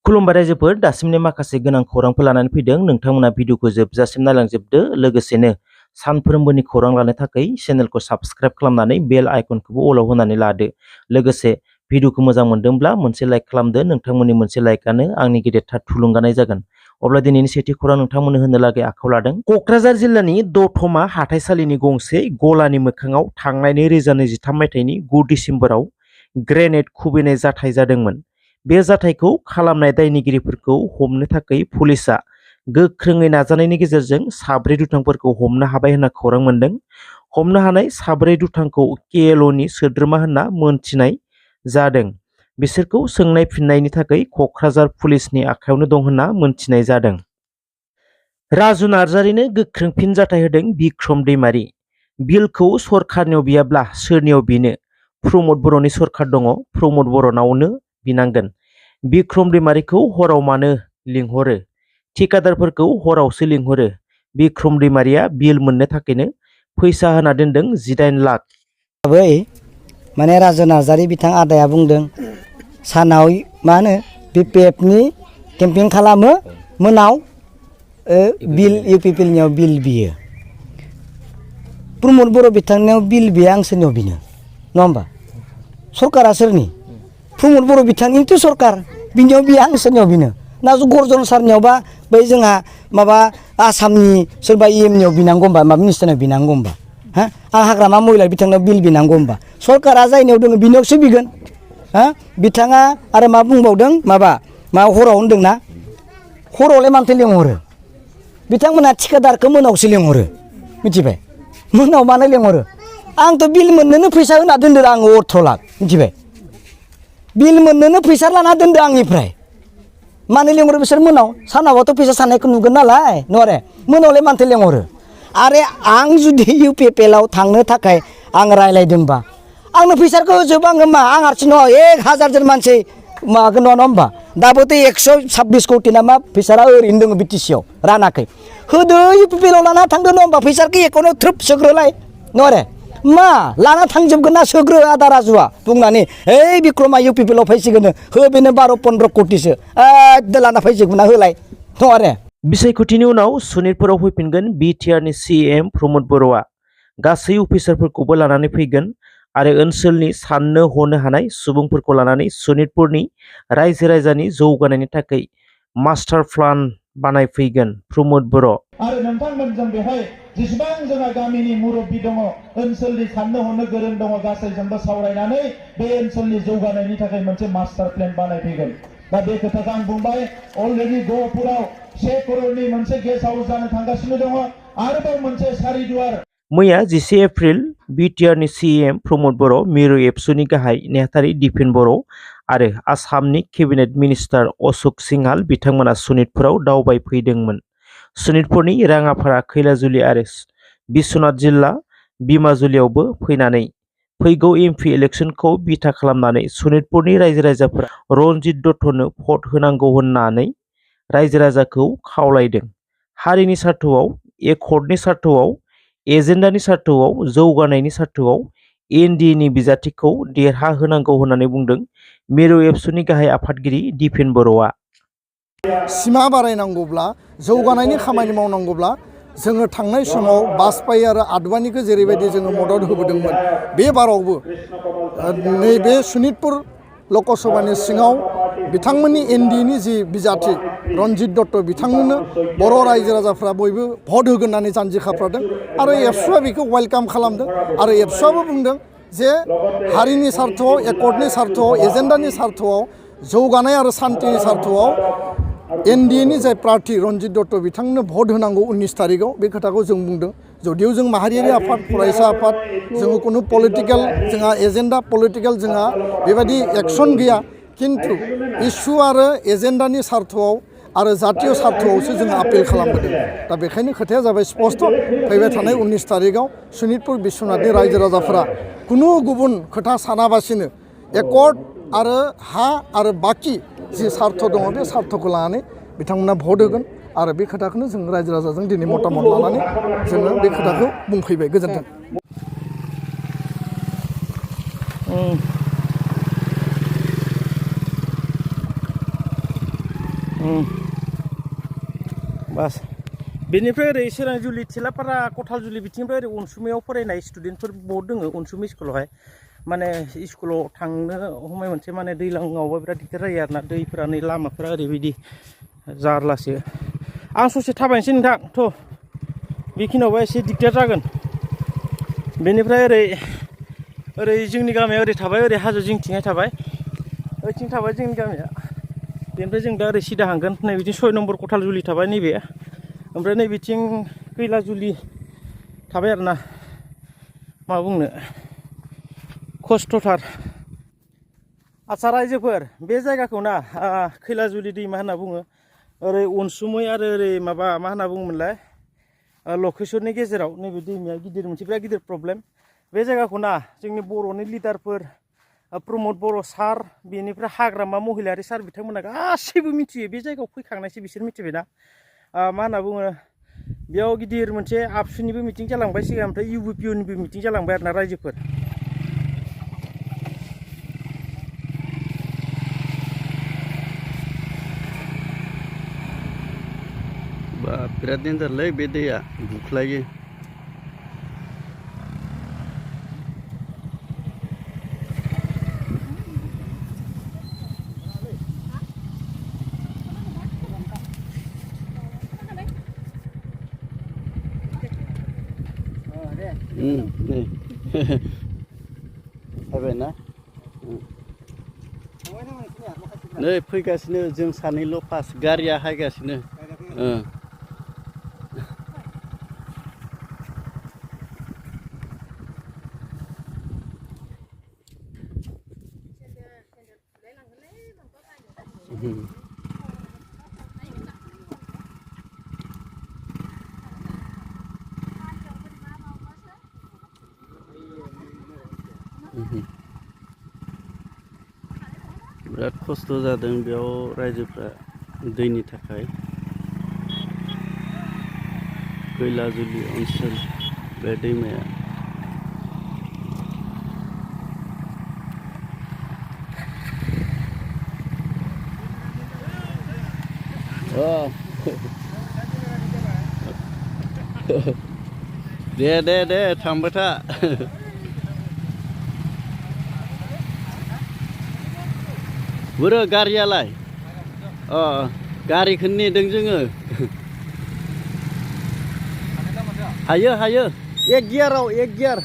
खुलुमबाय रायजोफोर दासिमनि माखासे गोनां खौरांफोर लानानै फैदों नोंथांमोना भिडिअखौ जोबजासिम नायलांजोबदो लोगोसेनो सानफ्रोमबोनि खौरां लानो थाखाय चेनेलखौ साबस्क्राइब खालामनानै बेल आइकनखौबो अलाव होनानै लादो लोगोसे भिडिअखौ मोजां मोनदोंब्ला मोनसे लाइक खालामदो नोंथांमोननि मोनसे लाइकआनो आंनि गेदेरथार थुलुंगानाय जागोन अब्ला दिनैनि सेथि खौरां नोंथांमोननो होनो लागै आखायाव लादों क'क्राझार जिल्लानि दतमा हाथाइसालिनि गंसे गलानि मोखाङाव थांनाय 2023 मायथाइनि 9 डिसेम्बराव ग्रेनेड खुबैनाय जाथाय जादोंमोन बे जाथायखौ खालामनाय दायनिगिरिफोरखौ हमनो थाखाय पुलिसआ गोख्रोङै नाजानायनि गेजेरजों साब्रै दुथांफोरखौ हमनो हाबाय होनना खौरां मोनदों हमनो हानाय साब्रै दुथांखौ केएलअनि सोद्रोमा होनना मोनथिनाय जादों बिसोरखौ सोंनाय फिननायनि थाखाय क'क्राझार पुलिसनि आखायावनो दं होनना मोनथिनाय जादों राजु नार्जारिनो गोख्रों फिनजाथाय होदों बिक्रम दैमारि बिलखौ सरखारनियाव बियाब्ला सोरनियाव बिनो प्रमद बर'नि सरखार दङ प्रमद बर'नावनो बिनांगोन बिक्रम दैमारिखौ हराव मानो लिंहरो ठिकादारफोरखौ हरावसो लिंहरो बिक्रम दैमारिया बिल मोननो थाखायनो फैसा होना दोनदों 18 लाख बै माने राजु नार्जारि बिथां आदाया बुंदों सानाव मा होनो बिपिएफनि केम्पिं खालामो मोनाव बिल इउपिपिएलनियाव बिल बियो प्रमद बर' बिथांनियाव बिल बिया आं सोरनियाव बिनो नङा होमबा सरकारा सोरनि प्रमद बर' बिथांनिथ' सरकार बिनियाव बिया आं सोरनियाव बिनो ना गर्जन सारनियावबा बै जोंहा माबा आसामनि सोरबा इएमनियाव बिनांगौ होमबा माबा मिनिस्टारनियाव बिनांगौ होमबा हा आं हाग्रामा महिला बिथांनाव बिल बिनांगौ होमबा सरकारा जायनियाव दङ बिनियावसो बिगोन हा बिथाङा आरो मा बुंबावदों माबा हराव होनदोंना हरावलाय मानोथो लिंहरो बिथांमोना ठिकादारखौ मोनावसो लिंहरो मिथिबाय मोनाव मानो लिंहरो आंथ' बिल मोननोनो फैसा होना दोनदो आङो 18 लाख मिथिबाय बिल मोननोनो फैसा लाना दोनदो आंनिफ्राय मानो लिंहरो बिसोर मोनाव सानावबाथ' फैसा साननायखौ नुगोन नालाय नरे मोनावलाय मानोथो लिंहरो आरो आं जुदि इउपिपिएलआव थांनो थाखाय आं रायलायदोंबा आंनो फैसाखौ होजोब आङो मा आं हारसिं नङा 1000 जन मानसि मागोन नङा होमबा दाबोथ' 126 कौटि नामा फैसा ओरैनो दङ बिटिसिआव रानाखै होदो इउपिपिएलआव लाना थांदो नङा होमबा फैसाखौ एकाउन्टआव थ्रोब सोग्रोलाय नरे मा लाना थांजोबगोन ना सोग्रो आदा राजुआ बुंनानै ओइ बिक्रमा इउपिपिएलआव फैसिगोन हो बेनो 12-15 कौटिसो एकदम लाना फैजोबगोन ना होलाय नङा बिसायख'थिनि उनाव सनितपुराव फैफिनगोन बिटिआरनि सिएम प्रमद बर'आ गासै अफिसारफोरखौबो लानानै फैगोन आरो ओनसोलनि साननो हनो हानाय सुबुंफोरखौ लानानै सनितपुरनि रायजो राजानि जौगानायनि थाखाय मास्टार प्लान बानायफैगोन प्रमद बर' आरो नोंथांमोनजों बेहाय जेसेबां जोंहा गामिनि मुरब्बी दङ ओनसोलनि साननो हनो गोरों दङ गासैजोंबो सावरायनानै बे ओनसोलनि जौगानायनि थाखाय मोनसे मास्टार प्लेन बानायफैगोन दा बे खोथाखौ आं बुंबाय अलरेडि गहपुराव 1 करोड़नि मोनसे गेस्ट हाउस जानो थांगासिनो दङ आरोबाव मोनसे सारिदुवार मैया 11 एप्रिल बिटिआरनि सिएम प्रमद बर' मिरु एबसुनि गाहाय नेहाथारि दिपेन बर' आरो आसामनि केबिनेट मिनिस्टार अशोक सिंहाल बिथांमोना सनितपुराव दावबायफैदोंमोन सनितपुरनि राङापारा खैलाजुलि आरो बिश्वनाथ जिल्ला बिमाजुलियावबो फैनानै फैगौ एमपि इलेक्शनखौ बिथा खालामनानै सनितपुरनि रायजो राजाफोरा रनजित दत्तनो भट होनांगौ होननानै रायजो राजाखौ खावलायदों हारिनि सार्थआव एकर्डनि सार्थआव एजेन्डानि सार्थआव जौगानायनि सार्थआव एनडिएनि बिजाथिखौ देरहा होनांगौ होननानै बुंदों मिरु एबसुनि गाहाय आफादगिरि दिपेन बर'आ सिमा बारायनांगौब्ला जौगानायनि खामानि मावनांगौब्ला जोङो थांनाय समाव बाजपेयी आरो आडवाणीखौ जेरैबायदि जोङो मदद होबोदोंमोन बे बारावबो नैबे सनितपुर लकसभानि सिङाव बिथांमोननि एनडिएनि जि बिजाथि रनजित दत्त बिथांमोननो बर' रायजो राजाफ्रा बयबो भट होगोन होननानै जानजि खाफ्रादों आरो एबसुआ बेखौ वेलकाम खालामदों आरो एबसुआबो बुंदों जे हारिनि सार्थआव एकर्डनि सार्थआव एजेन्डानि सार्थआव जौगानाय आरो सान्थिनि सार्थआव एनडिएनि जाय प्रार्थी रनजित दत्त बिथांनो भट होनांगौ 19 तारिखआव बे खोथाखौ जों बुंदों जुदिव जों माहारियारि आफाद फरायसा आफाद जोङो खुनु पलिटिकेल जोंहा एजेन्डा पलिटिकेल जोंहा बेबायदि एक्सन गैया किन्तु इस्यु आरो एजेन्डानि सार्थआव आरो जातीय सार्थआवसो जोङो आपिल खालामबोदों दा बेखायनो खोथाया जाबाय स्पष्ट फैबाय थानाय 19 तारिखआव सनितपुर बिश्वनाथनि रायजो राजाफोरा खुनु गुबुन खोथा सानाबासिनो एकर्ड आरो हा आरो बाकी जि सार्थ दङ बे सार्थखौ लानानै बिथांमोना भट होगोन आरो बे खोथाखौनो जों रायजो राजाजों दिनै मतामत लानानै जोङो बे खोथाखौ बुंफैबाय गोजोन्थों बास बेनिफ्राय ओरै सोरांजुलि थिलापारा कथालजुलि बिथिंनिफ्राय ओरै अनसुमैयाव फरायनाय स्टुडेन्टफोर बहुत दोङो अनसुमै स्कुलावहाय माने स्कुलाव थांनो समाय मोनसे माने दैज्लाङावबा बिराद दिगदार जायो आरोना दैफोरा नै लामाफोरा ओरैबायदि जारलासो आं ससे थाबायनोसै नोंथां थ' बेखिनियावबा एसे दिगदार जागोन बेनिफ्राय ओरै जोंनि गामिया ओरै थाबाय ओरै हाजो जिंथिंहाय थाबाय ओइथिं थाबाय जोंनि गामिया बेनिफ्राय जों दा ओरै सिदा हांगोन नैबिथिं 6 नम्बर कथालजुलि थाबाय नैबे ओमफ्राय नैबिथिं खैलाजुलि थाबाय आरोना मा बुंनो खस्थ'थार आच्चा रायजोफोर बे जायगाखौ ना खैलाजुलि दैमा होनना बुङो ओरै अनसुमै आरो ओरै माबा मा होनना बुङोमोनलाय लकेसरनि गेजेराव नैबे दैमाया गिदिर मोनसे बिराद गिदिर प्रब्लेम बे जायगाखौ ना जोंनि बर'नि लिडारफोर प्रमद बर' सार बेनिफ्राय हाग्रामा महिलारि सार बिथांमोना गासैबो मिथियो बे जायगायाव फैखांनायसो बिसोर मिथिबायना मा होनना बुङो बेयाव गिदिर मोनसे आबसुनिबो मिटिं जालांबाय सिगां ओमफ्राय UBPनिबो मिटिं जालांबाय आरोना रायजोफोर बिराद डेन्जारलै बे दैया बुख्लायो नै फैबायना नै फैगासिनो जों सानैल' पास गारिया हायगासिनो बिराद खस्थ' जादों बेयाव रायजोफ्रा दैनि थाखाय खैलाजुलि ओनसोल बे दैमाया दे थांबाय था बोरो गारियालाय गारिखौनो नेदों जोङो हायो 1 गियाराव 1 गियार